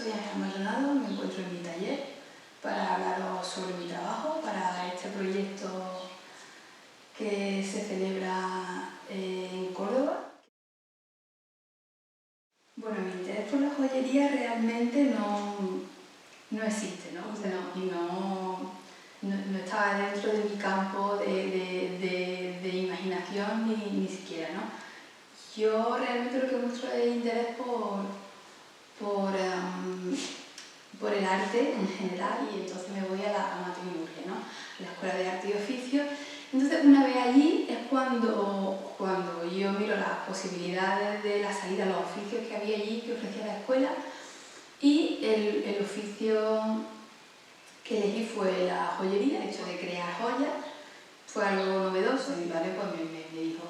Soy Ángela Maldonado, me encuentro en mi taller para hablaros sobre mi trabajo, para este proyecto que se celebra en Córdoba. Bueno, mi interés por la joyería realmente no existe, ¿no? O sea, no estaba dentro de mi campo de imaginación ni siquiera, ¿no? Yo realmente lo que muestro es interés por el arte en general, y entonces me voy a la Amateur, ¿no? A la Escuela de Arte y Oficio. Entonces, una vez allí es cuando yo miro las posibilidades de la salida a los oficios que había allí, que ofrecía la escuela, y el oficio que elegí fue la joyería. El hecho de crear joyas fue algo novedoso, y mi padre pues me dijo: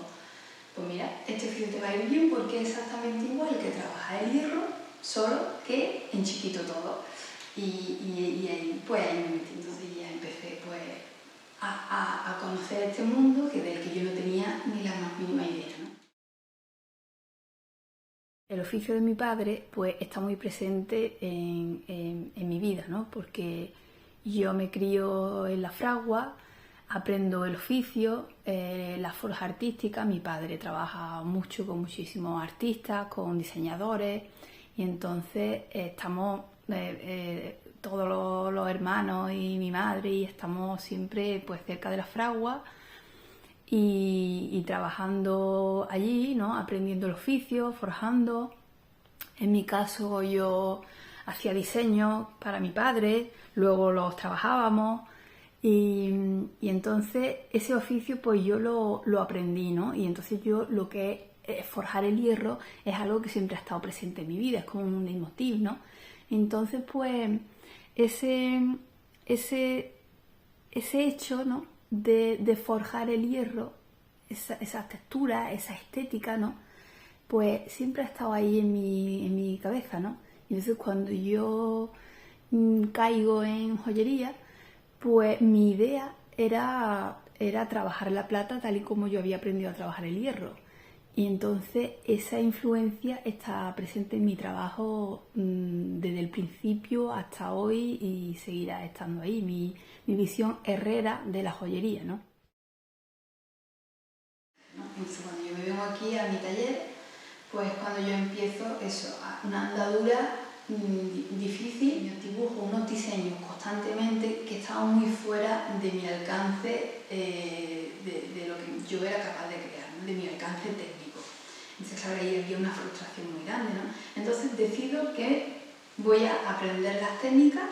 pues mira, este oficio te va a ir bien porque es exactamente igual que trabajar el hierro, solo que en chiquito todo. Y ahí, pues ahí me metí. Entonces ya empecé pues a conocer este mundo del que yo no tenía ni la más mínima idea, ¿no? El oficio de mi padre pues está muy presente en mi vida, ¿no? Porque yo me crío en la fragua, aprendo el oficio, la forja artística. Mi padre trabaja mucho con muchísimos artistas, con diseñadores, y entonces estamos todos los hermanos y mi madre, y estamos siempre pues cerca de la fragua y trabajando allí, ¿no? Aprendiendo el oficio, forjando. En mi caso yo hacía diseños para mi padre, luego los trabajábamos, y entonces ese oficio pues yo lo aprendí, ¿no? Y entonces yo lo que es forjar el hierro es algo que siempre ha estado presente en mi vida, es como un leitmotiv, ¿no? Entonces pues ese hecho, ¿no? de forjar el hierro, esa textura, esa estética, ¿no? Pues siempre ha estado ahí en mi cabeza, ¿no? Y entonces cuando yo caigo en joyería, pues mi idea era trabajar la plata tal y como yo había aprendido a trabajar el hierro. Y entonces esa influencia está presente en mi trabajo desde el principio hasta hoy, y seguirá estando ahí, mi visión herrera de la joyería, ¿no? Entonces, cuando yo me vengo aquí a mi taller, pues cuando yo empiezo una andadura difícil, yo dibujo unos diseños constantemente que estaban muy fuera de mi alcance, de lo que yo era capaz de crear, ¿no? De mi alcance técnico. Entonces, claro, ahí había una frustración muy grande, ¿no? Entonces decido que voy a aprender las técnicas,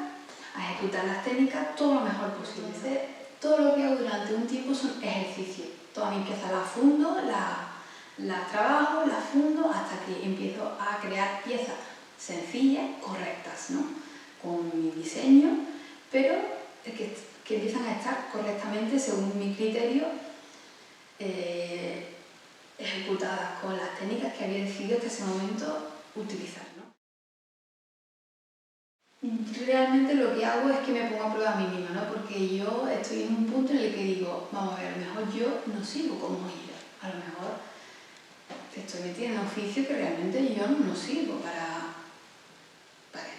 a ejecutar las técnicas todo lo mejor posible. Entonces, todo lo que hago durante un tiempo son ejercicios. Toda mi pieza la fundo, las trabajo, las fundo, hasta que empiezo a crear piezas sencillas, correctas, ¿no? Con mi diseño, pero que empiezan a estar correctamente según mi criterio, ejecutadas con las técnicas que había decidido hasta ese momento utilizar, ¿no? Realmente lo que hago es que me pongo a prueba a mí misma, ¿no? Porque yo estoy en un punto en el que digo, vamos a ver, a lo mejor yo no sirvo como joyera, a lo mejor estoy metida en un oficio que realmente yo no sirvo para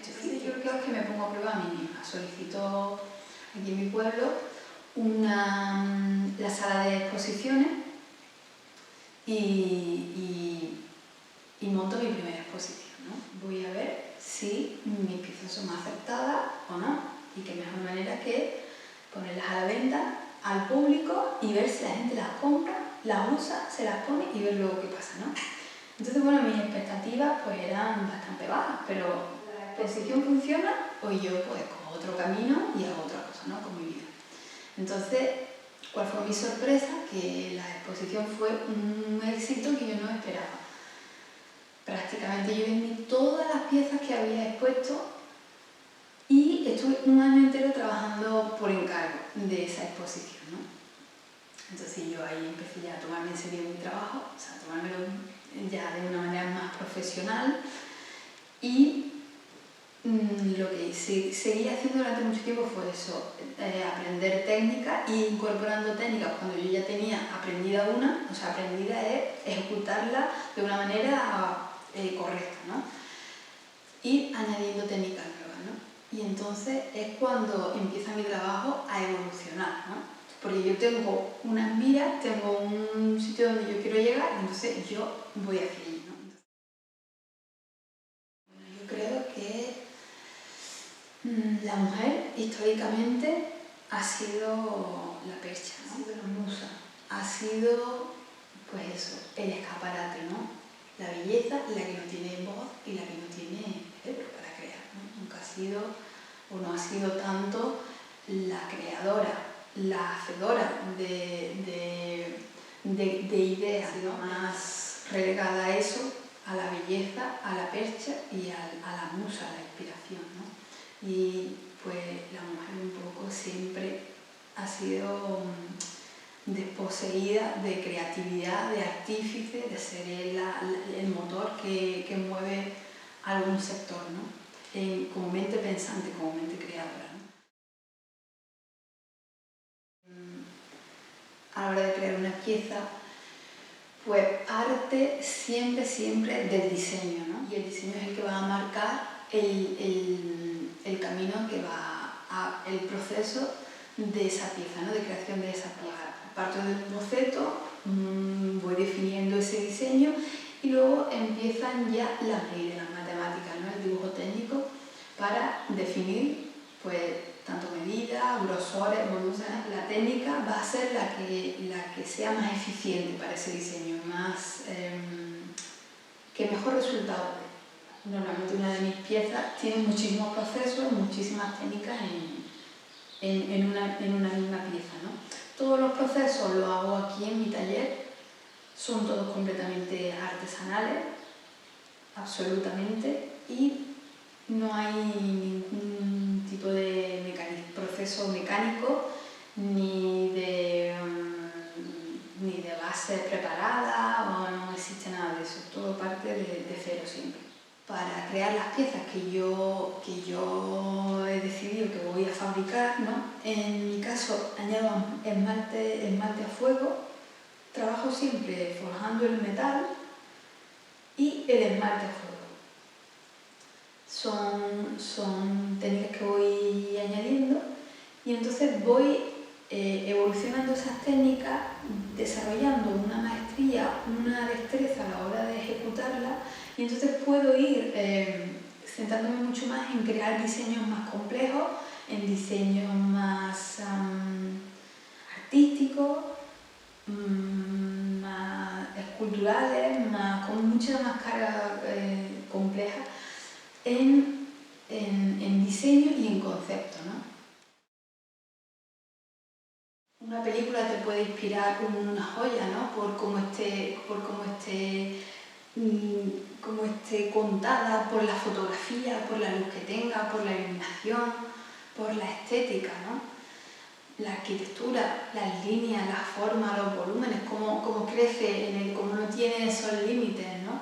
este oficio. Yo lo que hago es que me pongo a prueba a mí misma. Solicito aquí en mi pueblo la sala de exposiciones y monto mi primera exposición, ¿no? Voy a ver si mis piezas son aceptadas o no, y qué mejor manera que ponerlas a la venta al público y ver si la gente las compra, las usa, se las pone y ver luego qué pasa, ¿no? Entonces, bueno, mis expectativas pues eran bastante bajas, pero la exposición funciona, pues yo pues cojo otro camino y hago otra cosa, ¿no? Con mi vida. Entonces, ¿cuál fue mi sorpresa? Que la exposición fue un éxito que yo no esperaba. Prácticamente yo vendí todas las piezas que había expuesto y estuve un año entero trabajando por encargo de esa exposición, ¿no? Entonces yo ahí empecé ya a tomarme en serio mi trabajo, o sea, a tomármelo ya de una manera más profesional, y lo que seguí haciendo durante mucho tiempo fue eso, aprender técnicas e incorporando técnicas cuando yo ya tenía aprendida una, o sea, aprendida es ejecutarla de una manera correcta, ¿no? ir añadiendo técnicas nuevas, ¿no? Y entonces es cuando empieza mi trabajo a evolucionar, ¿no? Porque yo tengo unas miras, tengo un sitio donde yo quiero llegar y entonces yo voy hacia allí, ¿no? Bueno, yo creo que la mujer históricamente ha sido la percha, ¿no? Ha sido la musa, ha sido, pues eso, el escaparate, ¿no? La belleza, la que no tiene voz y la que no tiene cerebro para crear, ¿no? Nunca ha sido, o no ha sido tanto, la creadora, la hacedora de ideas, ¿no? Más relegada a eso, a la belleza, a la percha y a la musa, a la inspiración, ¿no? Y pues la mujer un poco siempre ha sido desposeída de creatividad, de artífice, de ser el motor que mueve algún sector, ¿no? Como mente pensante, como mente creadora, ¿no? A la hora de crear una pieza, pues parte siempre del diseño, ¿no? Y el diseño es el que va a marcar el camino que va el proceso de esa pieza, ¿no? De creación de esa pieza. Parto de un boceto, voy definiendo ese diseño y luego empiezan ya las leyes de las matemáticas, ¿no? El dibujo técnico para definir, pues, tanto medidas, grosores, volúmenes. La técnica va a ser la que sea más eficiente para ese diseño, más, que mejor resultado dé. Normalmente una de mis piezas tiene muchísimos procesos, muchísimas técnicas en una misma pieza, ¿no? Todos los procesos los hago aquí en mi taller, son todos completamente artesanales, absolutamente, y no hay ningún tipo de proceso mecánico ni de base preparada, o no existe nada de eso, todo parte de cero siempre. Para crear las piezas que yo he decidido que voy a fabricar, ¿no? En mi caso añado esmalte a fuego, trabajo siempre forjando el metal y el esmalte a fuego. Son técnicas que voy añadiendo y entonces voy evolucionando esas técnicas, desarrollando una maestría, una destreza a la hora de ejecutarla, y entonces puedo ir centrándome mucho más en crear diseños más complejos, en diseños más artísticos, más esculturales, con mucha más carga compleja en diseño y en concepto, ¿no? Una película te puede inspirar como una joya, ¿no? Por cómo esté contada, por la fotografía, por la luz que tenga, por la iluminación, por la estética, ¿no? La arquitectura, las líneas, las formas, los volúmenes, cómo crece, cómo no tiene esos límites, ¿no?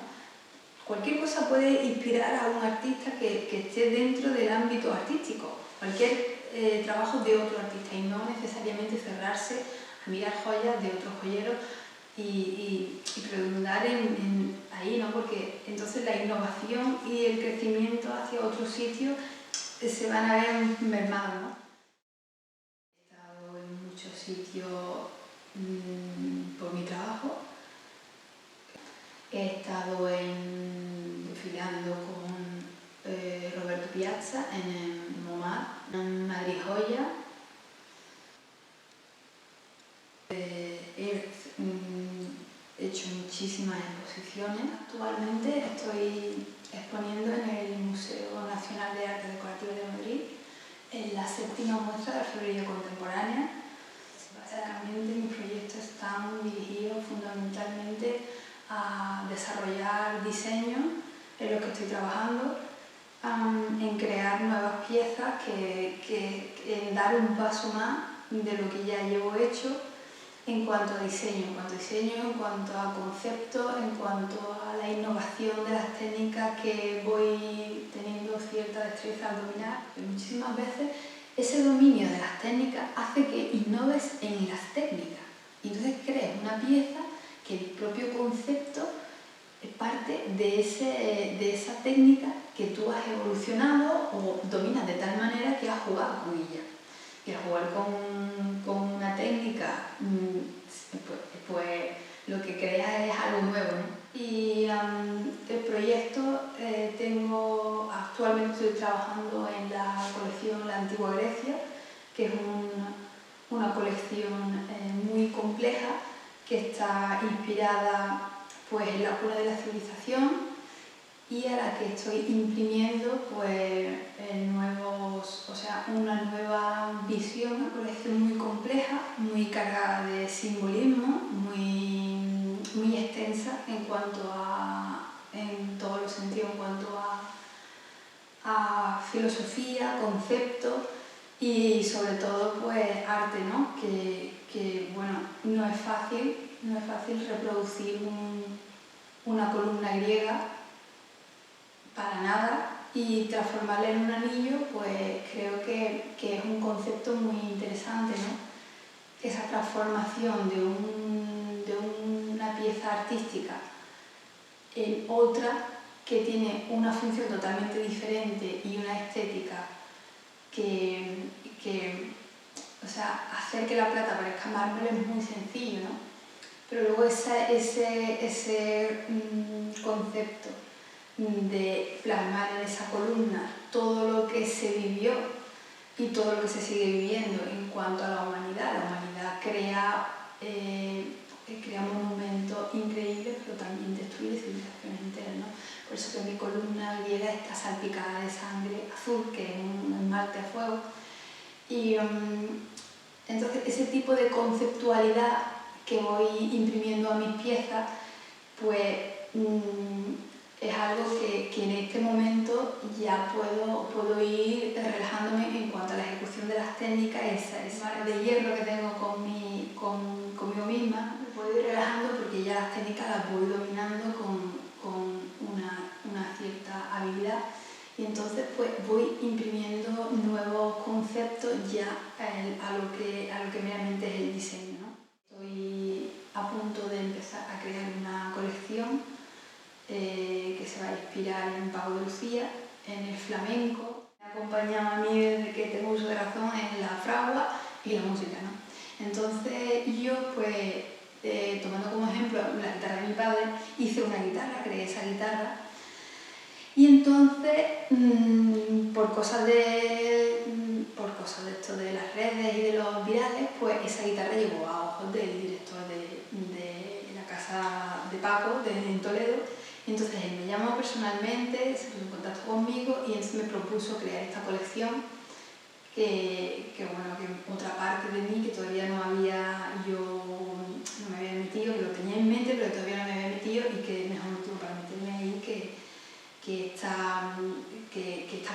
Cualquier cosa puede inspirar a un artista que esté dentro del ámbito artístico, cualquier trabajo de otro artista, y no necesariamente cerrarse a mirar joyas de otros joyeros y redundar ahí, ¿no? Porque entonces la innovación y el crecimiento hacia otros sitios se van a ver mermados, ¿no? He estado en muchos sitios por mi trabajo. He estado desfilando con Roberto Piazza en el MoMA, en Madrid Joya. He hecho muchísimas exposiciones. Actualmente estoy exponiendo en el Museo Nacional de Arte Decorativo de Madrid en la 7ª muestra de orfebrería contemporánea. Básicamente mis proyectos están dirigidos fundamentalmente a desarrollar diseños en los que estoy trabajando, en crear nuevas piezas, en dar un paso más de lo que ya llevo hecho en cuanto a diseño, en cuanto a conceptos, en cuanto a la innovación de las técnicas que voy teniendo cierta destreza al dominar. Muchísimas veces ese dominio de las técnicas hace que innoves en las técnicas y entonces crees una pieza que el propio concepto parte de esa técnica que tú has evolucionado o dominas de tal manera que has jugado con ella. Y al jugar con una técnica, pues lo que creas es algo nuevo, ¿no? Y el proyecto, actualmente estoy trabajando en la colección La Antigua Grecia, que es una colección muy compleja que está inspirada pues, en la cuna de la civilización y a la que estoy imprimiendo pues, una nueva visión, una colección muy compleja, muy cargada de simbolismo, muy extensa en todos los sentidos, en cuanto a filosofía, conceptos y sobre todo pues arte, ¿no? Que bueno, no es fácil reproducir una columna griega para nada y transformarla en un anillo, pues creo que es un concepto muy interesante, ¿no? Esa transformación de una pieza artística en otra que tiene una función totalmente diferente y una estética o sea, hacer que la plata parezca mármol es muy sencillo, ¿no? Pero luego ese concepto de plasmar en esa columna todo lo que se vivió y todo lo que se sigue viviendo en cuanto a la humanidad. La humanidad crea monumentos increíbles, pero también destruye civilizaciones enteras, ¿no? Por eso que mi columna griega está salpicada de sangre azul, que es un Marte a fuego. Y entonces ese tipo de conceptualidad que voy imprimiendo a mis piezas, pues es algo que en este momento ya puedo ir relajándome en cuanto a la ejecución de las técnicas, esa barra de hierro que tengo conmigo misma, me puedo ir relajando porque ya las técnicas las voy dominando con una cierta habilidad y entonces pues voy imprimiendo nuevos conceptos ya a lo que meramente es el diseño, ¿no? Estoy a punto de empezar a crear una colección que se va a inspirar en Paco de Lucía, en el flamenco. Me ha acompañado a mí desde que tengo uso de razón en la fragua y la música, ¿no? Entonces yo, pues, tomando como ejemplo la guitarra de mi padre, hice una guitarra, creé esa guitarra y entonces, por cosas de esto de las redes y de los virales, pues esa guitarra llegó a ojos del director de la casa de Paco, en Toledo. Y entonces él me llamó personalmente, se puso en contacto conmigo y él me propuso crear esta colección que otra parte de mí que todavía no me había metido, que lo tenía en mente pero todavía no me había metido y que es mejor motivo para meterme ahí que esta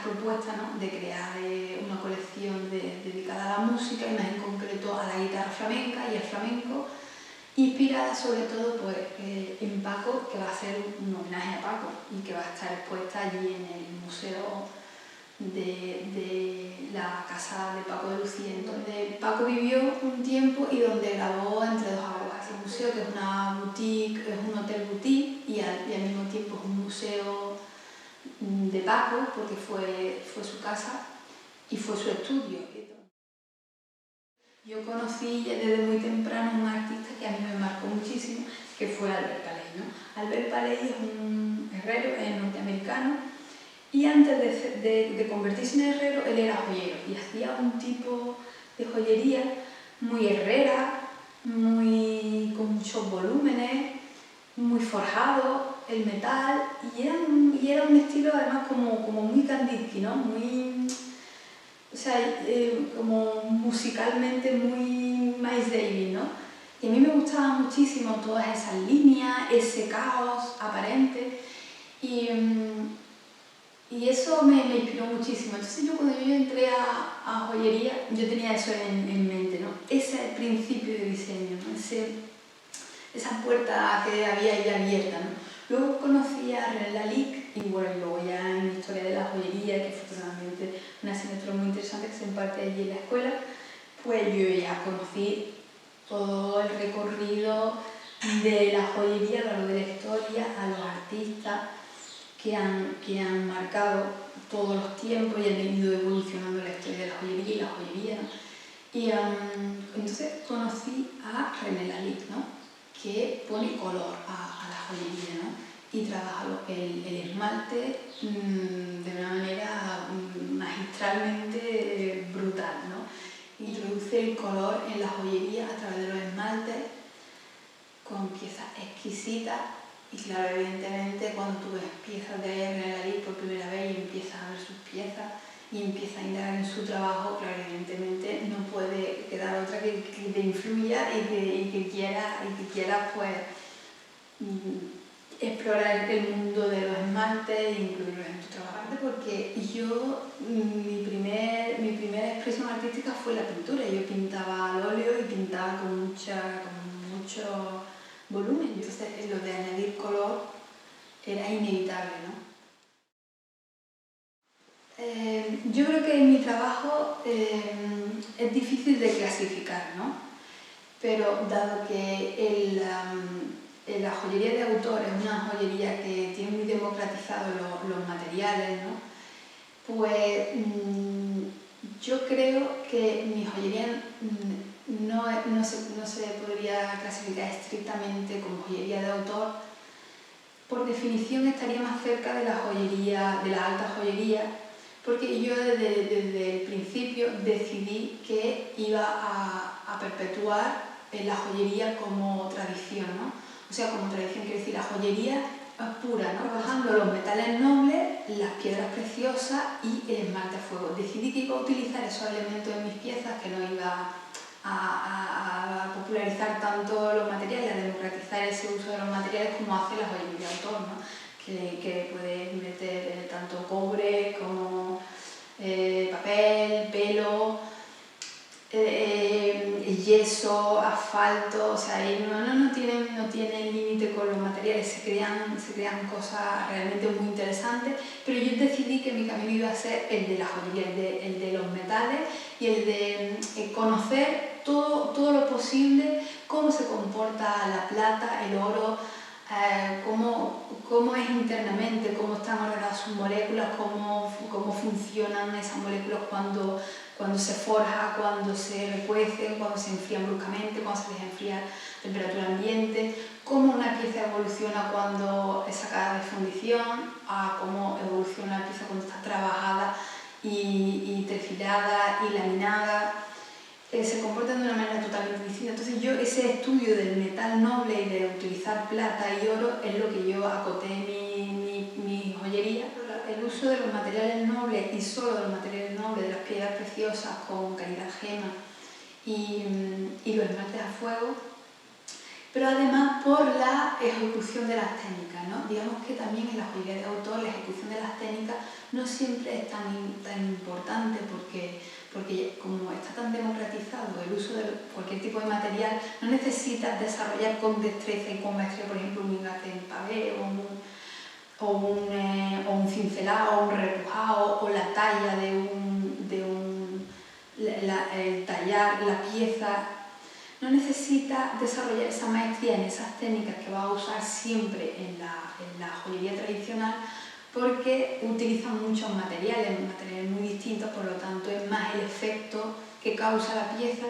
propuesta, ¿no? De crear una colección dedicada a la música y más en concreto a la guitarra flamenca y al flamenco, inspirada sobre todo pues, en Paco, que va a ser un homenaje a Paco y que va a estar expuesta allí en el museo de la casa de Paco de Lucía, donde Paco vivió un tiempo y donde grabó Entre dos aguas. El museo, que es una boutique, es un hotel boutique y al mismo tiempo es un museo de Paco, porque fue su casa y fue su estudio. Yo conocí ya desde muy temprano un artista que a mí me marcó muchísimo, que fue Albert Paley, ¿no? Albert Paley es un herrero norteamericano y antes de convertirse en herrero, él era joyero y hacía un tipo de joyería muy herrera, con muchos volúmenes, muy forjado, el metal, y era un estilo además como muy Kandinsky, ¿no? Como musicalmente muy Miles Davis, ¿no? Y a mí me gustaba muchísimo todas esas líneas, ese caos aparente, y eso me inspiró muchísimo. Entonces cuando yo entré a joyería, yo tenía eso en mente, ¿no? Ese principio de diseño, ¿no? Esa puerta que había ahí abierta, ¿no? Luego conocí a René Lalique y bueno, luego ya en la historia de la joyería, que fue totalmente una asignatura muy interesante que se imparte allí en la escuela, pues yo ya conocí todo el recorrido de la joyería a lo largo de la historia, a los artistas que han marcado todos los tiempos y han ido evolucionando la historia de la joyería y la joyería, ¿no? Y entonces conocí a René Lalique, ¿no? Que pone color a la joyería, ¿no? Y trabaja el esmalte de una manera magistralmente brutal, ¿no? Introduce el color en la joyería a través de los esmaltes con piezas exquisitas. Y claro, evidentemente cuando tú ves piezas de René Lalique por primera vez y empiezas a ver sus piezas y empiezas a indagar en su trabajo, claro, evidentemente no puede quedar otra que te influya y que quiera pues explorar el mundo de los esmaltes e incluirlos en tu trabajo. Porque yo, mi primera expresión artística fue la pintura. Yo pintaba al óleo y pintaba con mucho volumen. Entonces lo de añadir color era inevitable, ¿no? Yo creo que mi trabajo es difícil de clasificar, ¿no? Pero dado que la joyería de autor es una joyería que tiene muy democratizados los materiales, ¿no? Pues yo creo que mi joyería no se podría clasificar estrictamente como joyería de autor. Por definición estaría más cerca de la joyería, de la alta joyería, porque yo desde el principio decidí que iba a perpetuar la joyería como tradición, ¿no? O sea, como tradición quiere decir la joyería pura, ¿no? Trabajando los metales nobles, las piedras preciosas y el esmalte a fuego. Decidí que iba a utilizar esos elementos en mis piezas, que no iba a popularizar tanto los materiales, a democratizar ese uso de los materiales como hace la joyería de autor, ¿no? Que puede meter tanto cobre como papel, pelo, yeso, asfalto, o sea, ahí no tienen límite con los materiales, se crean cosas realmente muy interesantes, pero yo decidí que mi camino iba a ser el de la joyería, el de los metales y el de conocer todo lo posible, cómo se comporta la plata, el oro, cómo es internamente, cómo están ordenadas sus moléculas, cómo funcionan esas moléculas cuando se forja, cuando se recuece, cuando se enfrían bruscamente, cuando se deja enfriar a temperatura ambiente, cómo una pieza evoluciona cuando es sacada de fundición, a cómo evoluciona la pieza cuando está trabajada y perfilada y laminada. Se comportan de una manera totalmente distinta. Entonces yo ese estudio del metal noble y de utilizar plata y oro es lo que yo acoté mi joyería. El uso de los materiales nobles y solo de los materiales nobles, de las piedras preciosas con calidad gema y los esmaltes a fuego, pero además por la ejecución de las técnicas, ¿no? Digamos que también en la joyería de autor la ejecución de las técnicas no siempre es tan importante porque como está tan democratizado el uso de cualquier tipo de material, no necesitas desarrollar con destreza y con maestría, por ejemplo, un hilate en pavé o un cincelado o un repujado o la talla tallar la pieza. No necesita desarrollar esa maestría en esas técnicas que va a usar siempre en la joyería tradicional, porque utilizan muchos materiales muy distintos, por lo tanto es más el efecto que causa la pieza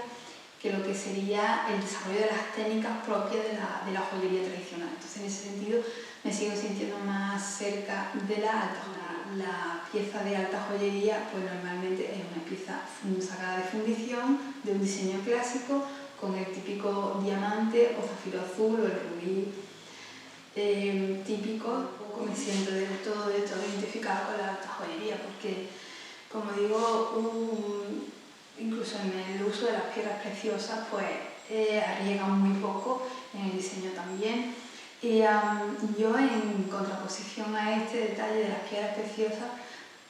que lo que sería el desarrollo de las técnicas propias de la joyería tradicional. Entonces en ese sentido me sigo sintiendo más cerca de la alta joyería. La pieza de alta joyería pues normalmente es una pieza sacada de fundición, de un diseño clásico, con el típico diamante o zafiro azul o el rubí típico. Me siento del todo identificada con la alta joyería porque, como digo, incluso en el uso de las piedras preciosas pues arriesgan muy poco, en el diseño también. Y yo, en contraposición a este detalle de las piedras preciosas,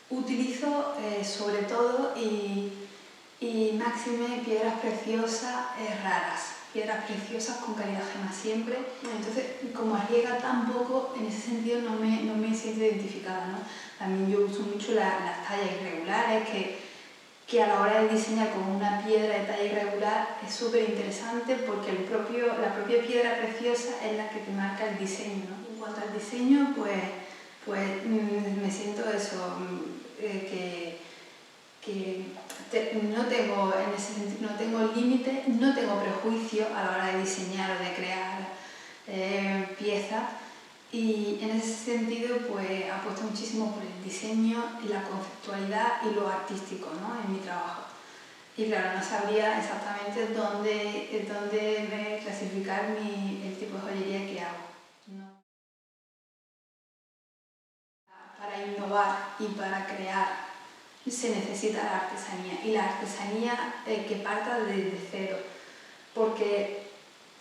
utilizo sobre todo y máxime piedras preciosas raras, piedras preciosas con calidad gema siempre. Entonces, como arriesga tan poco, en ese sentido no me siento identificada, ¿no? También yo uso mucho las tallas irregulares, que que a la hora de diseñar con una piedra de talla irregular es súper interesante porque la propia piedra preciosa es la que te marca el diseño, ¿no? En cuanto al diseño, pues me siento eso, no tengo, en ese sentido, no tengo límites, no tengo prejuicios a la hora de diseñar o de crear piezas, y en ese sentido pues apuesto muchísimo por el diseño, la conceptualidad y lo artístico, ¿no? En mi trabajo. Y claro, no sabría exactamente dónde clasificar el tipo de joyería que hago, ¿no? Para innovar y para crear se necesita la artesanía, y la artesanía que parta desde cero, porque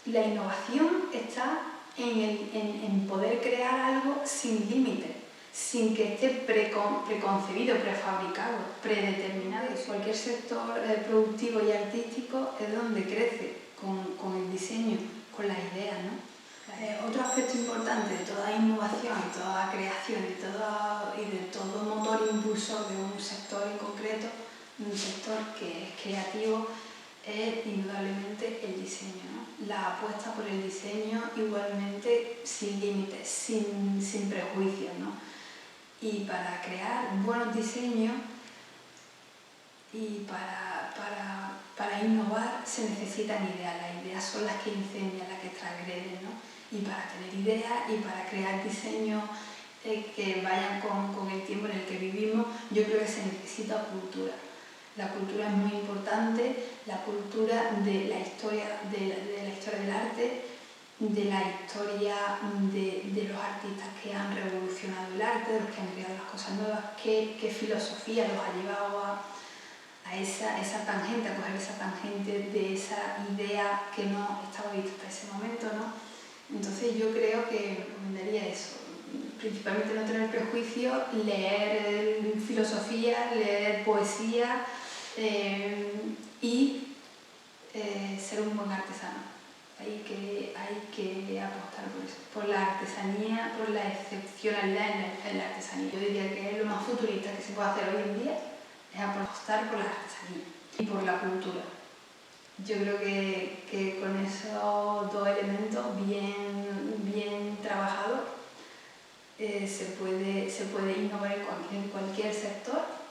la innovación está en poder crear algo sin límites, sin que esté preconcebido, prefabricado, predeterminado. Cualquier sector productivo y artístico es donde crece con el diseño, con las ideas, ¿no? Otro aspecto importante de toda innovación y toda creación y de todo motor impulsor de un sector en concreto, un sector que es creativo, es indudablemente el diseño, ¿no? La apuesta por el diseño igualmente sin límites, sin prejuicios, ¿no? Y para crear buenos diseños y para innovar se necesitan ideas. Las ideas son las que incendian, las que transgreden, ¿no? Y para tener ideas y para crear diseños que vayan con el tiempo en el que vivimos, yo creo que se necesita cultura. La cultura es muy importante, la cultura de la historia del arte, de la historia de los artistas que han revolucionado el arte, de los que han creado las cosas nuevas, qué filosofía los ha llevado a esa tangente, a coger esa tangente de esa idea que no estaba vista hasta ese momento, ¿no? Entonces yo creo que recomendaría eso, principalmente no tener prejuicios, leer filosofía, leer poesía y ser un buen artesano. Hay que apostar por eso, por la artesanía, por la excepcionalidad en la artesanía. Yo diría que es lo más futurista que se puede hacer hoy en día, es apostar por la artesanía y por la cultura. Yo creo que con esos dos elementos bien trabajados se puede innovar en cualquier sector